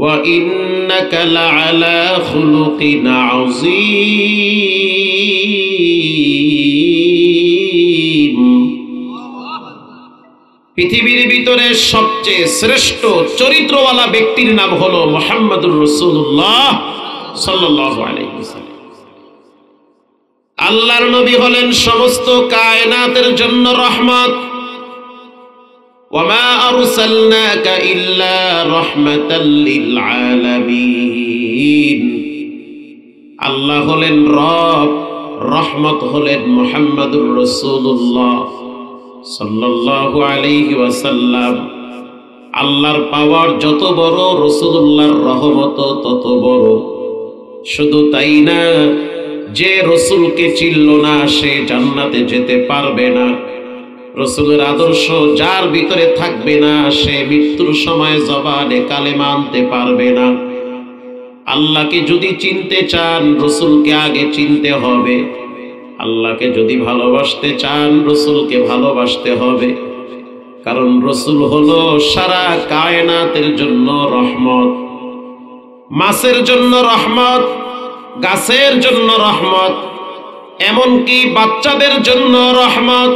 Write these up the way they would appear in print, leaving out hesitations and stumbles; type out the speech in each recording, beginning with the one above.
ওয়া ইন্নাকা লাআলা খুলুকিন আযীম। পৃথিবীর ভিতরে সবচেয়ে শ্রেষ্ঠ চরিত্রওয়ালা ব্যক্তির নাম হলো মুহাম্মদুর রাসূলুল্লাহ সাল্লাল্লাহু আলাইহি ওয়াসাল্লাম। আল্লাহর নবী হলেন সমস্ত কায়নাতের জন্য রহমত। ওয়া মা আরসালনাকা ইল্লা রাহমাতাল লিল আলামিন। আল্লাহ হলেন রব, রহমত হলেন মুহাম্মদুর রাসূলুল্লাহ সাল্লাল্লাহু আলাইহি ওয়াসাল্লাম। আল্লাহর পাওয়ার যত বড়, রাসূলুল্লাহর রহমত তত বড়। শুধু তাই না, যে রসুলকে চিনল না সে জান্নাতে যেতে পারবে না। রসুলের আদর্শ যার ভিতরে থাকবে না সে মৃত্যুর সময় জবানে কালেমা আনতে পারবে না। আল্লাহকে যদি চিনতে চান রসুলকে আগে চিনতে হবে। আল্লাহকে যদি ভালোবাসতে চান রসুলকে ভালোবাসতে হবে। কারণ রসুল হলো সারা কায়নাতের জন্য রহমত। মাছের জন্য রহমত, গাছের জন্য রহমত, এমনকি বাচ্চাদের জন্য রহমত,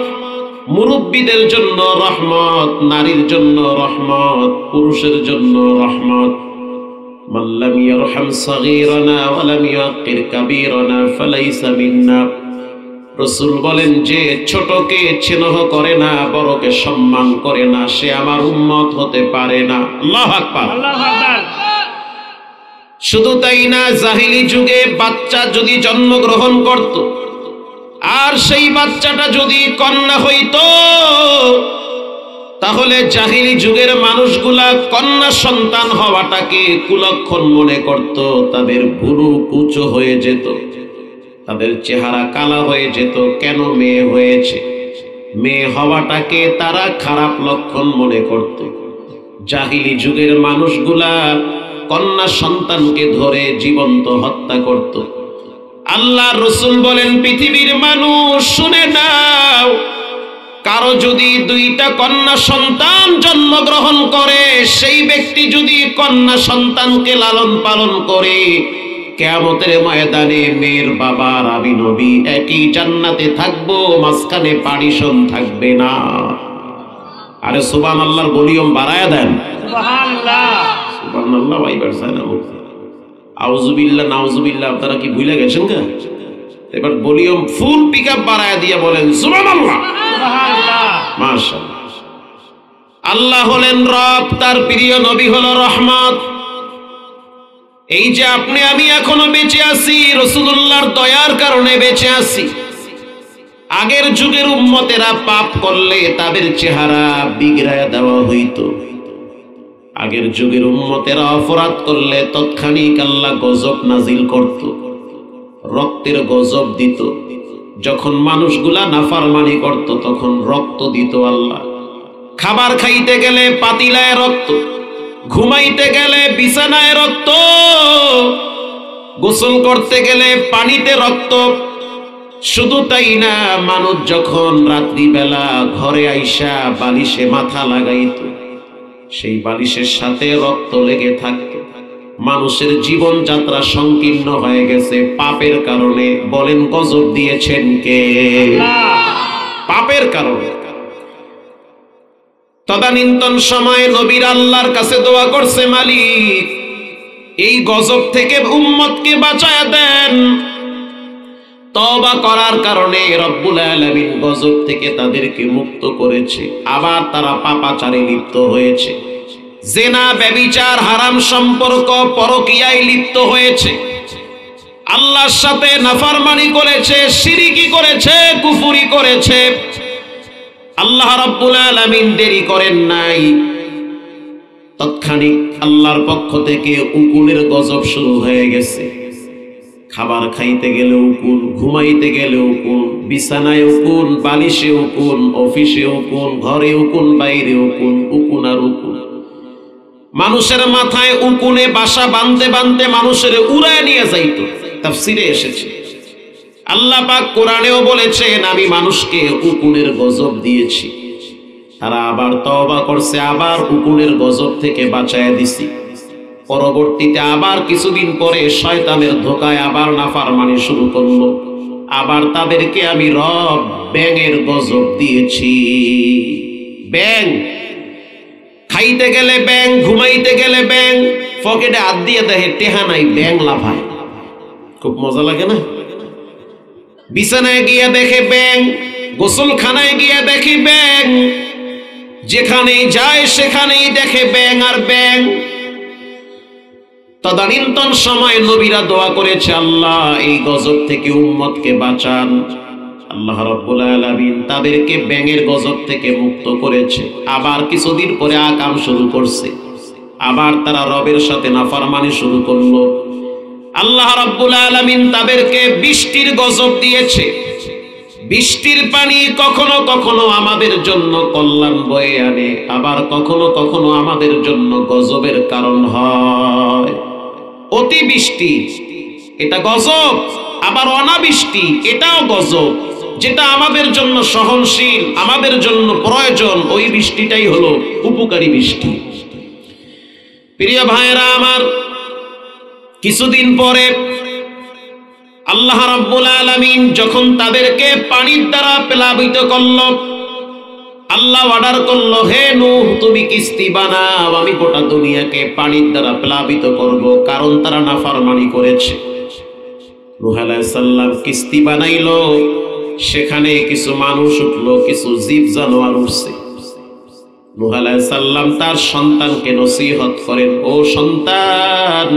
মুরব্বীদের জন্য রহমত, নারীর জন্য রহমত, পুরুষের জন্য রহমত। মান লাম ইয়ারহাম সাগীরানা ওয়া লাম ইয়াক্কির কাবীরানা ফালাইসা মিন্না। রাসূল বলেন, যে ছোটকে স্নেহ করে না, বড়কে সম্মান করে না, সে আমার উম্মত হতে পারে না। আল্লাহু আকবার, আল্লাহু আকবার। শুধু তাই না, জাহিলি যুগে বাচ্চা যদি জন্মগ্রহণ করত আর সেই বাচ্চাটা যদি কন্যা হইত, তাহলে জাহিলি যুগের মানুষগুলা কন্যা সন্তান হওয়াটাকে কুলক্ষণ মনে করত। তাদের ভুরু কুচো হয়ে যেত, তাদের চেহারা কালা হয়ে যেত। কেন মেয়ে হয়েছে? মেয়ে হওয়াটাকে তারা খারাপ লক্ষণ মনে করত। জাহিলি যুগের মানুষগুলা কন্যা সন্তানকে ধরে জীবন্ত হত্যা করত। আল্লাহ রসুল বলেন, পৃথিবীর মানুষ শুনে নাও, কারো যদি দুইটা কন্যা সন্তান জন্মগ্রহণ করে, সেই ব্যক্তি যদি কন্যা সন্তানকে লালন পালন করে, কিয়ামতের ময়দানে মেয়ের বাবা আর আমি নবী একই জান্নাতে থাকবো, মাঝখানে পার্টিশন থাকবে না। আরে সুবহানাল্লাহর ভলিউম বাড়ায়া দেন। সুবহানাল্লাহ, সুবহানাল্লাহ। ভাইবার সানা আউযুবিল্লাহ নাউযুবিল্লাহ। আপনারা কি ভুলে গেছেন? এবার ভলিউম ফুল পিকআপ বাড়ায়া দিয়ে বলেন সুবহানাল্লাহ, সুবহানাল্লাহ, মাশাআল্লাহ। আল্লাহ হলেন রব, তার প্রিয় নবী হলো রহমত। এই যে আপনি আমি এখনো বেঁচে আছি, রাসূলুল্লাহর দয়ার কারণে বেঁচে আছি। আগের যুগের উম্মতেরা পাপ করলে তাদের চেহারা বিগড়ায়া দেওয়া হইতো। আগের যুগের উম্মতেরা অপরাধ করলে তৎক্ষণিক আল্লাহ গজব নাজিল করত, রক্তের গজব দিত। যখন মানুষগুলা নাফরমানি করত তখন রক্ত দিত আল্লাহ। খাবার খাইতে গেলে পাতিলায় রক্ত, ঘুমাইতে গেলে বিছানায় রক্ত, গোসল করতে গেলে পানিতে রক্ত। শুধু তাই না, মানুষ যখন রাত্রিবেলা ঘরে আইসা বালিশে মাথা লাগাইত, সেই বালিশের সাথে রক্ত লেগে থাকত। মানুষের জীবন যাত্রা সংকীর্ণ হয়ে গেছে পাপের কারণে। বলেন, গজব দিয়েছেন কে? পাপের কারণে। তদানীন্তন সময়ে নবীর আল্লাহর কাছে দোয়া করছে, মালিক এই গজব থেকে উম্মতকে বাঁচায়া দেন। তওবা করার কারণে রব্বুল আলামিন গজব থেকে তাদেরকে মুক্ত করেছে। আবার তারা পাপাচারে লিপ্ত হয়েছে, জেনা, ব্যভিচার, হারাম সম্পর্ক, পরকীয়ায় লিপ্ত হয়েছে, আল্লাহর সাথে নাফরমানি করেছে, শিরকি করেছে, কুফরি করেছে। আল্লাহ রাব্বুল আলামিন দেরি করেন নাই, তৎক্ষণিক আল্লাহর পক্ষ থেকে উকুনের গজব শুরু হয়ে গেছে। খাবার খাইতে গেলে উকুন, ঘুমাইতে গেলে উকুন, বিছানায় উকুন, বালিশে উকুন, অফিসে উকুন, ঘরে উকুন, বাইরে উকুন, উকুন আর উকুন। মানুষের মাথায় উকুনে বাসা বাঁধতে বাঁধতে মানুষের উড়ায় নিয়ে যাইত। তাফসীরে এসেছে, আল্লাহ পাক কোরআনেও বলেছেন, আমি মানুষকে উকুনের গজব দিয়েছি। তারা আবার তওবা করছে, আবার উকুনের গজব থেকে বাঁচায়া দিছি। পরবর্তীতে আবার কিছুদিন পরে শয়তানের ধোকায় আবার নাফরমানি শুরু করলো। আবার তাদেরকে আমি রব ব্যাঙের গজব দিয়েছি। ব্যাঙ খাইতে গেলে ব্যাঙ, ঘুমাইতে গেলে ব্যাঙ, পকেটে হাত দিয়ে দেখে টেহা নাই, ব্যাঙ লাফায়। খুব মজা লাগে না? বিছানায় গিয়ে দেখে ব্যাঙ, গোসলখানায় গিয়ে দেখে ব্যাঙ, যেখানেই যায় সেখানেই দেখে ব্যাঙ আর ব্যাঙ। তদানীন্তন সময় নবীরা দোয়া করেছে, আল্লাহ এই গজব থেকে উম্মতকে বাঁচান। আল্লাহ রাব্বুল আলামিন তাদেরকে ব্যাঙের গজব থেকে মুক্ত করেছে। আবার কিছুদিন পরে আকাম শুরু করছে, আবার তারা রবের সাথে নাফরমানি শুরু করলো। আল্লাহ রাব্বুল আলামিন তাদেরকে বৃষ্টির গজব দিয়েছে। বৃষ্টির পানি কখনো কখনো আমাদের জন্য কল্যাণ বয়ে আনে, আবার কখনো কখনো আমাদের জন্য গজবের কারণ হয়। অতিবৃষ্টি এটা গজব, আবার অনাবৃষ্টি এটাও গজব। যেটা আমাদের জন্য সহনশীল, আমাদের জন্য প্রয়োজন, ওই বৃষ্টিটাই হলো উপকারী বৃষ্টি। প্রিয় ভাইরা আমার, কিছুদিন পরে আল্লাহ রাব্বুল আলামিন যখন তাদেরকে পানির দ্বারা প্লাবিত করলো, আল্লাহ অর্ডার করলো, হে নূহ তুমি কিস্তি বানাও, আমি গোটা দুনিয়াকে পানির দ্বারা প্লাবিত করব, কারণ তারা নাফরমানি করেছে। নূহ আলাইহিস সালাম কিস্তি বানাইলো, সেখানে কিছু মানুষ উঠলো, কিছু জীব জানোয়ার উঠছে। নূহ আলাইহিস সালাম তার সন্তানকে নসিহত করেন, ও সন্তান,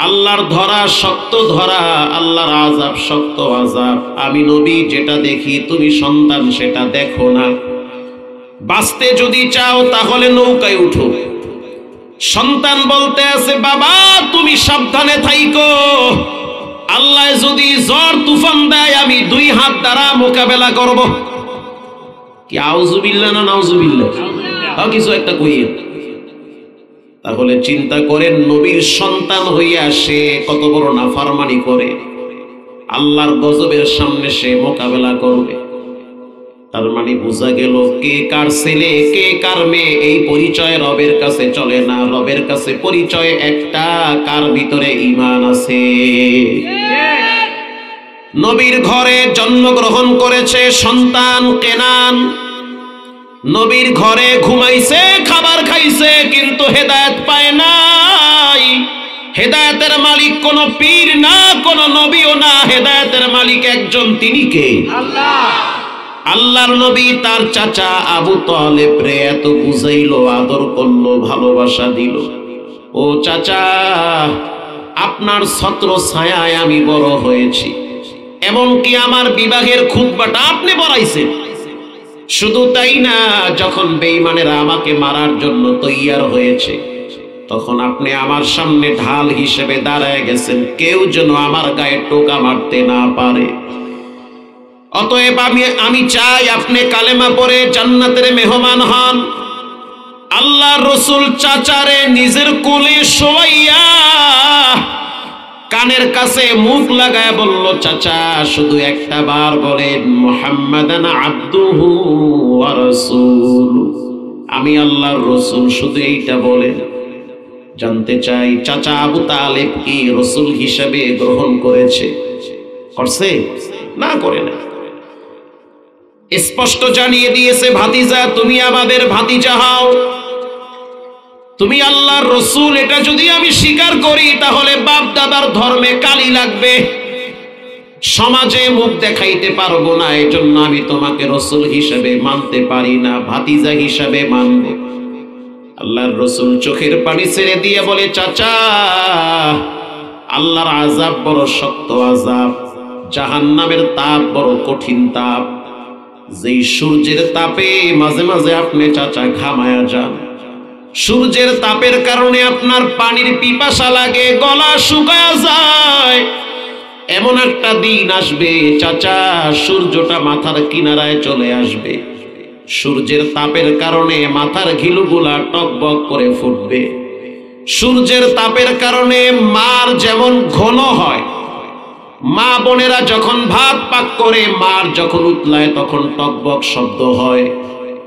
আল্লাহর ধরা শক্ত ধরা, আল্লাহর আযাব শক্ত আযাব। আমি নবী যেটা দেখি, তুমি সন্তান সেটা দেখো না। বাঁচতে যদি চাও তাহলে নৌকায় উঠো। সন্তান বলতে আছে, বাবা তুমি সাবধানে থাইকো, আল্লাহ যদি ঝড় তুফান দেয় আমি 2 হাত দ্বারা মোকাবেলা করব। কি আউযুবিল্লাহ না নাউযুবিল্লাহ? কিছু একটা কইয়েন। তাহলে চিন্তা করেন, নবীর সন্তান হইয়া সে কত বড় নাফরমানি করে, আল্লাহর গজবের সামনে সে মোকাবেলা করবে। তার মানে বোঝা গেল, কে কার ছেলে কে কার মেয়ে এই পরিচয় রবের কাছে চলে না। রবের কাছে পরিচয় একটা, কার ভিতরে ঈমান আছে। নবীর ঘরে জন্মগ্রহণ করেছে সন্তান কেনান, নবীর ঘরে ঘুমাইছে, খাবার খাইছে, কিন্তু হেদায়েত পায় নাই। হেদায়েতের মালিক কোন পীর না, কোন নবীও না, হেদায়েতের মালিক একজন, তিনি কে? আল্লাহ। আল্লাহর নবী তার চাচা আবু তালেব রে এত বুঝাইলো, আদর করলো, ভালোবাসা দিল। ও চাচা, আপনার ছত্র ছায়ায় আমি বড় হয়েছি, এমনকি আমার বিবাহের খুতবাটা আপনি পড়াইছেন। শুধু তাই না, যখন বেঈমানেরা আমাকে মারার জন্য তৈয়ার হয়েছে, তখন আপনি আমার সামনে ঢাল হিসেবে দাঁড়ায় গেছেন, কেউ যেন আমার গায়ে টোকা মারতে না পারে। অতএব আমি চাই আপনি কালেমা পড়ে জান্নাতের মেহমান হন। আল্লাহর রাসূল চাচারে নিজের কোলে শোয়াইয়া কানের কাছে মুখ লাগায় বলল, চাচা শুধু একটা বার বলেন, মুহাম্মাদান আবদুহু ওয়া রাসূলুহু, আমি আল্লাহর রাসূল, শুধু এইটা বলেন। জানতে চাই চাচা আবু তালেব কি রাসূল হিসেবে গ্রহণ করেছে? করছে না? করে না। স্পষ্ট জানিয়ে দিয়েছে, ভাতিজা তুমি আমাদের ভাতিজা হও, তুমি আল্লাহর রাসূল, এটা যদি আমি স্বীকার করি তাহলে বাপ দাদার ধর্মে কালি লাগবে, সমাজে মুখ দেখাইতে পারবো না, এজন্য আমি তোমাকে রাসূল হিসেবে মানতে পারি না, ভাতিজা হিসেবে মানব। আল্লাহর রাসূল চোখের পানি ছেড়ে দিয়ে বলে, চাচা আল্লাহর আযাব বড় শক্ত আযাব, জাহান্নামের তাপ বড় কঠিন তাপ, যেই সূর্যের তাপে মাঝে মাঝে আপনি চাচা ঘামায়া যান, সূর্যের তাপের কারণে আপনার পানির পিপাসা লাগে, গলা শুকায়া যায়, এমন একটা দিন আসবে চাচা সূর্যটা মাথার কিনারায় চলে আসবে, সূর্যের তাপের কারণে মাথার ঘিলুগুলা টকবক করে ফুটবে, সূর্যের তাপের কারণে মার যেমন ঘন হয়, মা বোনেরা যখন ভাত পাক করে মার যখন উতলায় তখন টকবক শব্দ হয়।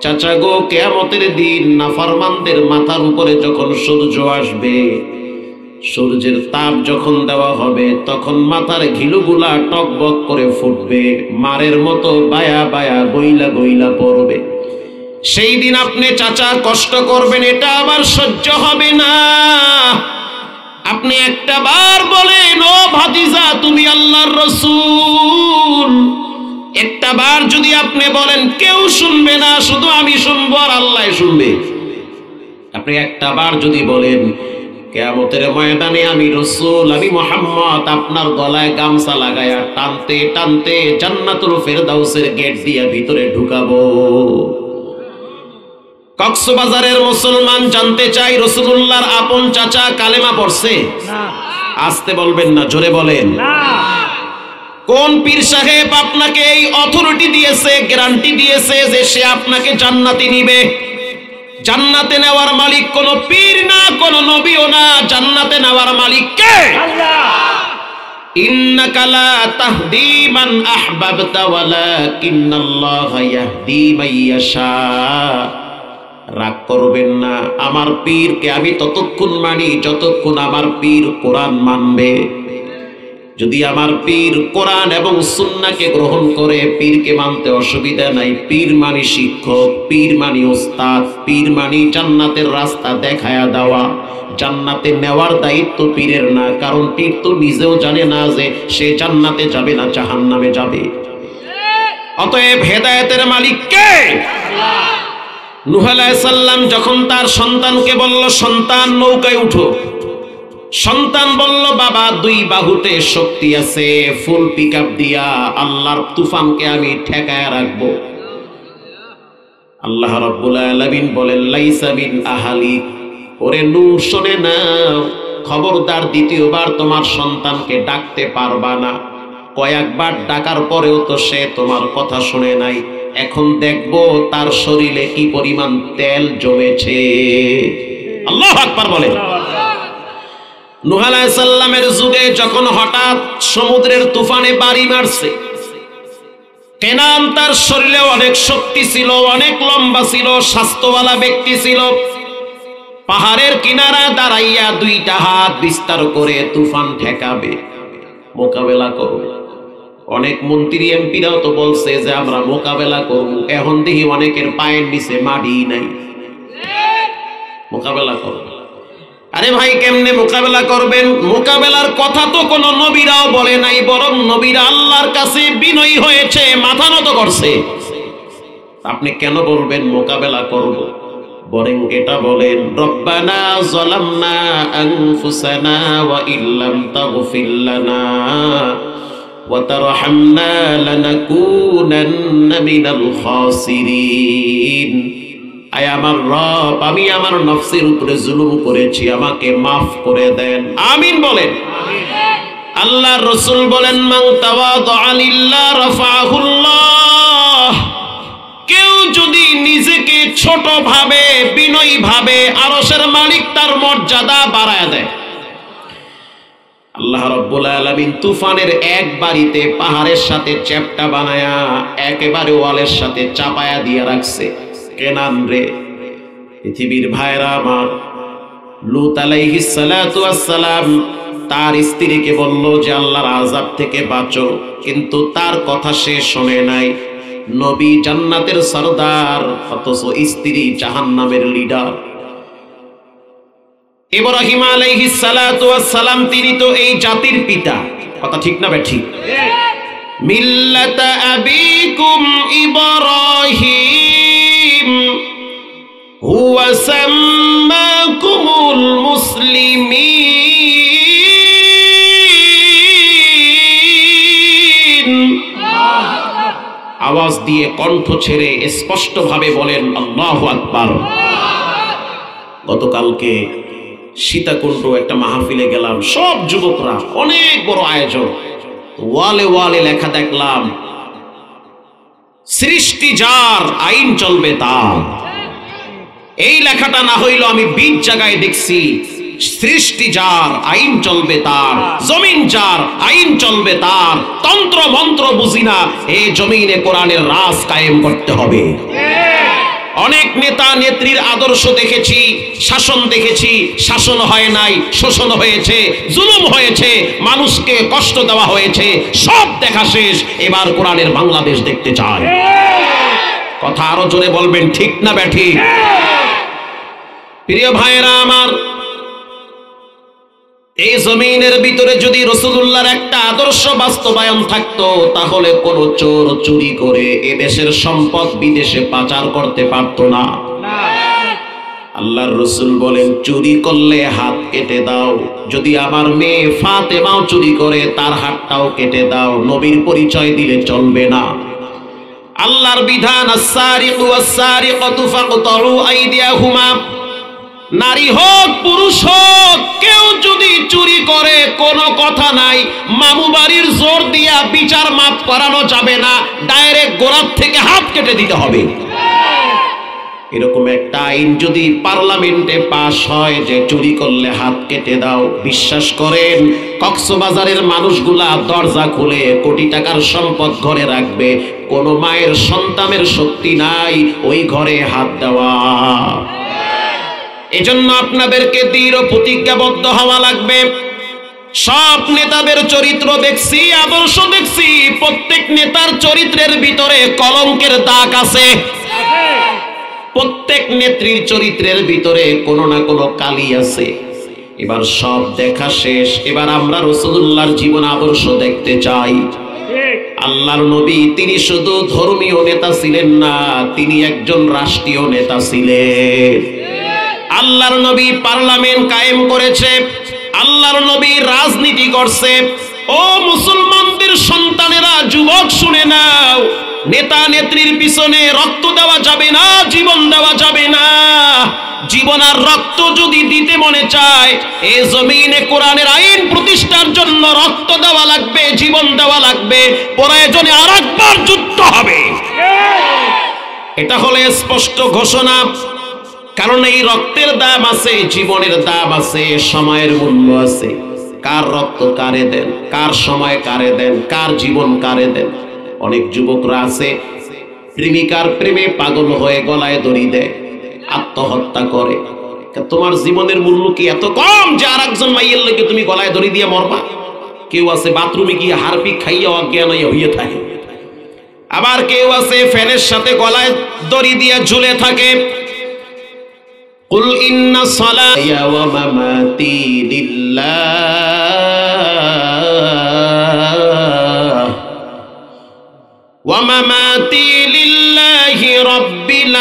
চাচা গো, কিয়ামতের দিন নাফরমানদের মাথার উপরে যখন সূর্য আসবে, সূর্যের তাপ যখন দেওয়া হবে তখন মাথার ঘিলুগুলা টকবক করে ফুটবে, মারের মতো বায়া বায়া গইলা গইলা পড়বে। সেই দিন আপনি চাচা কষ্ট করবেন, এটা আবার সহ্য হবে না। আপনি একটা বার বলেন, ও ভাতিজা তুমি আল্লাহর রাসূল, একটা বার যদি আপনি বলেন কেউ শুনবে না, শুধু আমি শুনবো আর আল্লাহ শুনবে। আপনি একটা বার যদি বলেন কিয়ামতের ময়দানে আমি রাসূল, আমি মুহাম্মদ আপনার গলায় গামছা লাগায়া টানতে টানতে জান্নাতুল ফেরদাউসের গেট দিয়ে ভিতরে ঢুকাবো। কক্সবাজারের মুসলমান জানতে চাই রাসূলুল্লাহর আপন চাচা কালেমা পড়ছে? না। আসতে বলবেন না, জোরে বলেন। না। কোন পীর সাহেব আপনাকে এই অথরিটি দিয়েছে, গ্যারান্টি দিয়েছে যে সে আপনাকে জান্নাতে নিবে? জান্নাতে নেওয়ার মালিক কোন পীর না, কোন নবীও না, জান্নাতে নেওয়ার মালিক কে? আল্লাহ। ইন্নাকা লা তাহদি মান আহবাবতা ওয়ালাকিন্নাল্লাহা ইয়াহদি মান ইয়াশা। রাগ করবেন না, আমার পীরকে আমি ততক্ষণ মানি যতক্ষণ আমার পীর কোরআন মানবে। যদি আমার পীর কোরআন এবং সুন্নাহকে গ্রহণ করে, পীরকে মানতে অসুবিধা নাই। পীর মানি শিক্ষক, পীর মানি ওস্তাদ, পীর মানি জান্নাতের রাস্তা দেখায়া দেওয়া। জান্নাতে নেওয়ার দায়িত্ব পীরের না, কারণ পীর তো নিজেও জানে না যে সে জান্নাতে যাবে না জাহান্নামে যাবে। অতএব হেদায়েতের মালিক কে? আল্লাহ। নূহ আলাইহিস সালাম যখন তার সন্তানকে বলল, সন্তান নৌকায় উঠো, সন্তান বলল, বাবা দুই বাহুতে শক্তি আছে, ফুল পিকআপ দিয়া আল্লাহর তুফানকে আমি ঠেকায় রাখবো। আল্লাহ রাব্বুল আলামিন বলেন, লাইসা মিন আহালিক, ওরে নূহ শুনে নাও, খবরদার দ্বিতীয়বার তোমার সন্তানকে ডাকতে পারবা না। কয়েকবার ডাকার পরেও তো সে তোমার কথা শুনে নাই। এখন দেখবো তার শরীরে কি পরিমাণ তেল জমেছে। আল্লাহু আকবার বলে। নূহ আলাইহিস সালামের যুগে যখন হঠাৎ সমুদ্রের তুফানে বাড়ি মারছে, কেনান তার শরীরে অনেক শক্তি ছিল, অনেক লম্বা ছিল, স্বাস্থ্যওয়ালা ব্যক্তি ছিল। পাহাড়ের কিনারা দাঁড়াইয়া দুইটা হাত বিস্তার করে তুফান ঠেকাবে, মোকাবেলা করবে। অনেক মন্ত্রী এমপিরাও তো বলছে যে আমরা মোকাবেলা করব, এখন দেখি অনেকের পায়ের নিচে মাটি নাই, মোকাবেলা করবে। আরে ভাই কেমনে মোকাবেলা করবেন? মোকাবেলার কথা তো কোন নবীরাও বলে নাই, বরং নবীরা আল্লাহর কাছে বিনয়ী হয়েছে, মাথা নত করছে। আপনি কেন বলবেন মোকাবেলা করব? বরং এটা বলেন, রব্বানা যালামনা আনফুসানা ওয়া ইল্লাম তাগফির লানা ওয়া তারহামনা লানাকুনান্না মিনাল খাসিরিন। আয় আমার রব, আমি আমার নফসের উপরে জুলুম করেছি, আমাকে মাফ করে দেন। আমিন বলেন। আল্লাহর রাসূল বলেন, মান তাওয়াদা লিল্লাহ রাফাহুল্লাহ। কেউ যদি নিজেকে ছোট ভাবে, বিনয়ী ভাবে, আরশের মালিক তার মর্যাদা বাড়ায় দেয়। আল্লাহ রাব্বুল আলামিন তুফানের এক বাড়িতে পাহাড়ের সাথে চ্যাপ্টা বানায়া একেবারে ওয়ালের সাথে চাপায়া দিয়ে রাখছে। কেনান রে, পৃথিবীর ভাইরা আমার, লূত আলাইহিস সালাতু ওয়াস সালাম তার স্ত্রীকে বলল যে আল্লাহর আযাব থেকে বাঁচো, কিন্তু তার কথা সে শোনে নাই। নবী জান্নাতের সরদার, অথচ স্ত্রী জাহান্নামের লিডার। ইব্রাহিম আলাইহিস সালাতু ওয়াস সালাম তিনি তো এই জাতির পিতা, কথা ঠিক না বেঠিক? মিল্লাতা আবিকুম ইব্রাহিম হুয়া সাম্মাকুমুল মুসলিমিন। আওয়াজ দিয়ে কণ্ঠ ছেড়ে স্পষ্ট ভাবে বলেন আল্লাহু আকবার। গতকালকে সীতাকুণ্ড একটা মাহফিলে গেলাম, সব যুবকরা, অনেক বড় আয়োজন। ওয়ালে ওয়ালে লেখা দেখলাম, সৃষ্টি যার আইন চলবে তার। এই লেখাটা না হইল আমি 20 জায়গায় দেখছি, সৃষ্টি যার আইন চলবে তার, জমিন যার আইন চলবে তার। তন্ত্র মন্ত্র বুঝি না, এই জমিনে কোরআনের রাজ কায়েম করতে হবে। অনেক নেতা নেত্রীর আদর্শ দেখেছি, শাসন দেখেছি, শাসন হয় নাই, শোষণ হয়েছে, জুলুম হয়েছে, মানুষকে কষ্ট দেওয়া হয়েছে, সব দেখা শেষ। এবার কোরআনের বাংলাদেশ দেখতে চায়। কথা আরো জোরে বলবেন, ঠিক না ব্যাঠি? প্রিয় ভাইরা আমার, এই জমিনের ভিতরে যদি রাসূলুল্লাহর একটা আদর্শ বাস্তবায়ন থাকতো, তাহলে কোন চোর চুরি করে এ দেশের সম্পদ বিদেশে পাচার করতে পারতো না। আল্লাহর রাসূল বলেন, চুরি করলে হাত কেটে দাও। যদি আমার মেয়ে ফাতেমাও চুরি করে, তার হাতটাও কেটে দাও। নবীর পরিচয় দিলে চলবে না। আল্লাহর বিধান, আস-সারিকু ওয়াস-সারিকাতু ফাকতাউ আইদিয়াহুমা। নারী হোক পুরুষ হোক, কেউ যদি চুরি করে, কোনো কথা নাই, মামু বাড়ির জোর দিয়া বিচার মাপ করানো যাবে না, ডাইরেক্ট গোড়ার থেকে হাত কেটে দিতে হবে। এরকম একটা আইন যদি পার্লামেন্টে পাশ হয় যে চুরি করলে হাত কেটে দাও, বিশ্বাস করেন কক্সবাজারের মানুষগুলা দরজা খুলে কোটি টাকার সম্পদ ঘরে রাখবে। কোন মায়ের সন্তানের শক্তি নাই ওই ঘরে হাত দেওয়া। এজন্য আপনাদেরকে দৃঢ় প্রতিজ্ঞাবদ্ধ হওয়া লাগবে। সব নেতাদের চরিত্র দেখছি, আদর্শ দেখছি, প্রত্যেক নেতার চরিত্রের ভিতরে কলঙ্কের দাগ আছে। প্রত্যেক নেত্রীর চরিত্রের ভিতরে কোনো না কোনো কালি আছে। এবার সব দেখা শেষ। এবার আমরা রাসূলুল্লাহর জীবন আদর্শ দেখতে চাই। আল্লাহর নবী তিনি শুধু ধর্মীয় নেতা ছিলেন না, তিনি একজন রাষ্ট্রীয় নেতা ছিলেন। আল্লাহর নবী পার্লামেন্ট কায়েম করেছে, আল্লাহর নবী রাজনীতি করছে। ও মুসলমানদের সন্তানেরা, যুবক শুনে নাও, নেতা নেত্রীর পিছনে রক্ত দেওয়া যাবে না, জীবন দেওয়া যাবে না। জীবন আর রক্ত যদি দিতে মনে চায়, এই জমিনে কোরআনের আইন প্রতিষ্ঠার জন্য রক্ত দেওয়া লাগবে, জীবন দেওয়া লাগবে, প্রয়োজনে আরেকবার যুদ্ধ হবে। এটা হলো স্পষ্ট ঘোষণা। কারণ এই রক্তের দাম আছে, জীবনের দাম আছে, সময়ের মূল্য আছে। কার রক্ত কারে দেন, কার সময় কারে দেন, কার জীবন কারে দেন। অনেক যুবকরা আছে প্রেমিকার প্রেমে পাগল হয়ে গলায় দড়ি দেয়, আত্মহত্যা করে। তোমার জীবনের মূল্য কি এত কম যে আর একজন মাইয়ের লেগে তুমি গলায় দড়ি দিয়ে মরবা? কেউ আছে বাথরুমে গিয়ে হারপিক খাইয়া অজ্ঞান হইয়া থাকে। আবার কেউ আছে ফ্যানের সাথে গলায় দড়ি দিয়ে ঝুলে থাকে। কুল ইন্না সালাতি ওয়া মামাতি লিল্লাহ ওয়া মামাতি লিল্লাহি রাব্বিল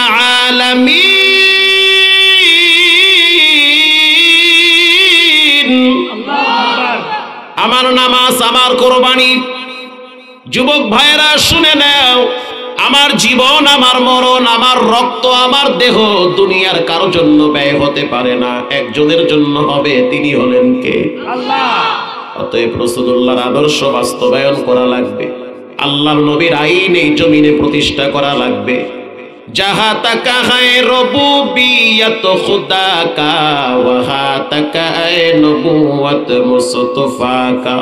আলামিন। আমার নামাজ, আমার কুরবানি। যুবক ভাইরা শুনে নাও, আমার জীবন, আমার মরণ, আমার রক্ত, আমার দেহ দুনিয়ার কারো জন্য ব্যয় হতে পারে না, একজনের জন্য হবে, তিনি হলেন কে? আল্লাহ। অতএব রাসূলুল্লাহর আদর্শ বাস্তবায়ন করা লাগবে, আল্লাহর নবীর আইন এই জমিনে প্রতিষ্ঠা করা লাগবে। জাহা তাকা হায় রুবুবিয়ত খুদা কা ওয়াহা তাকা আয় নবুওয়াত মুস্তফা কা।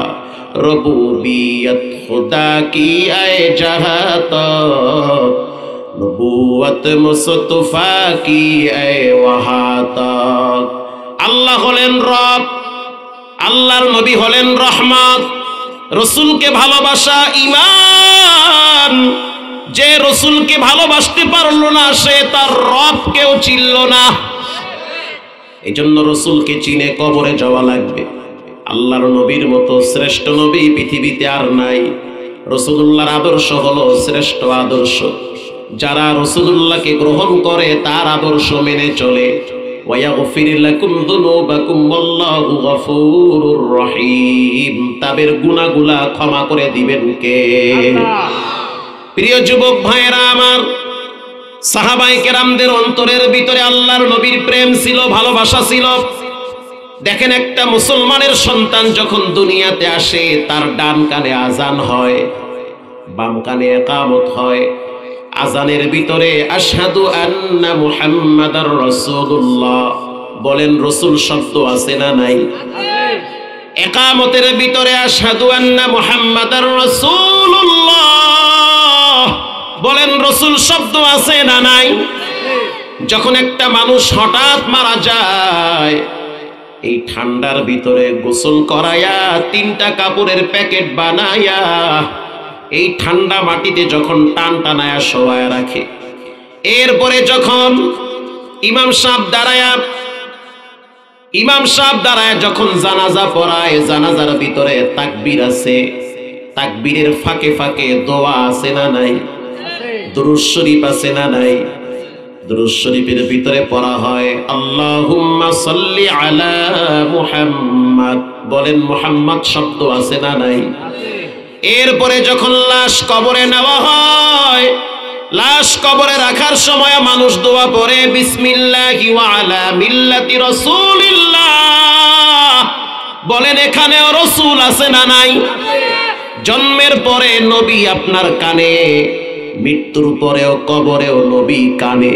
রবুবিয়ত খুদা কি আয় জাহাত, নবুওয়াত মুস্তফা কি আয় ওয়াহাত। আল্লাহ হলেন রব, আল্লাহর নবী হলেন রহমত। রসুলকে ভালোবাসা ঈমান। যে রসুলকে ভালোবাসতে পারলো না, সে তার রবকেও চিনল না। এই জন্য রসুলকে চিনে কবরে যাওয়া লাগবে। আল্লাহর নবীর মতো শ্রেষ্ঠ নবী পৃথিবীতে আর নাই। রাসূলুল্লাহর আদর্শ হলো শ্রেষ্ঠ আদর্শ। যারা রাসূলুল্লাহকে গ্রহণ করে, তার আদর্শ মেনে চলে, ওয়ায়াগফির লাকুম যুনুবাকুম ওয়াল্লাহু গফুরুর রহিম, তাদের গুনাহগুলো ক্ষমা করে দিবেন কে? আল্লাহ। প্রিয় যুবক ভাইরা আমার, সাহাবায়ে কেরামদের অন্তরের ভিতরে আল্লাহর নবীর প্রেম ছিল, ভালোবাসা ছিল। দেখেন, একটা মুসলমানের সন্তান যখন দুনিয়াতে আসে, তার ডান কানে আজান হয়, বাম কানে ইকামত হয়। আজানের ভিতরে আশহাদু আন্না মুহাম্মাদার রাসূলুল্লাহ বলেন, রাসূল শব্দ আছে না নাই? ইকামতের ভিতরে আশহাদু আন্না মুহাম্মাদার রাসূলুল্লাহ বলেন, রাসূল শব্দ আছে না নাই? যখন একটা মানুষ হঠাৎ মারা যায়, এই ঠান্ডার ভিতরে গোসল করাইয়া 3টা কাপড়ের প্যাকেট বানাইয়া এই ঠান্ডা মাটিতে যখন টান টানায়া শোয়ায় রাখে, এরপরে যখন ইমাম সাহেব দাঁড়ায় যখন জানাজা পড়ায়, জানাজার ভিতরে তাকবীর আছে, তাকবীরের ফাঁকে ফাঁকে দোয়া আছে না নাই, দুরূদ শরীফ আছে না নাই, দুরূদ শরীফের ভিতরে পড়া হয় আল্লাহুম্মা সাল্লি আলা মুহাম্মাদ, বলেন মুহাম্মদ শব্দ আছে না নাই। এরপরে যখন লাশ কবরে নেওয়া হয়, লাশ কবরে রাখার সময় মানুষ দোয়া পড়ে বিসমিল্লাহি ওয়া আলা মিল্লাতি রাসূলিল্লাহ, বলেন এখানেও রাসূল আছে না নাই। জন্মের পরে নবী আপনার কানে, মৃত্যুর পরেও কবরেও নবী কানে।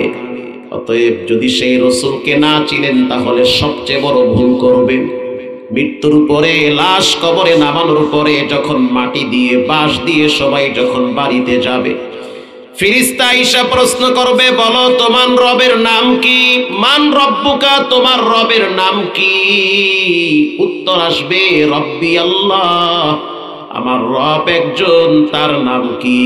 অতএব যদি সেই রাসূলকে না চিনেন তাহলে সবচেয়ে বড় ভুল করবেন। মৃত্যুর পরে লাশ কবরে নামানোর পরে যখন মাটি দিয়ে বাঁশ দিয়ে সবাই যখন বাড়িতে যাবে, ফেরেশতা আয়েশা প্রশ্ন করবে, বলো তোমার রবের নাম কি? মান রব্বুকা, তোমার রবের নাম কি? উত্তর আসবে রব্বি আল্লাহ, আমার রব একজন, তার নাম কি?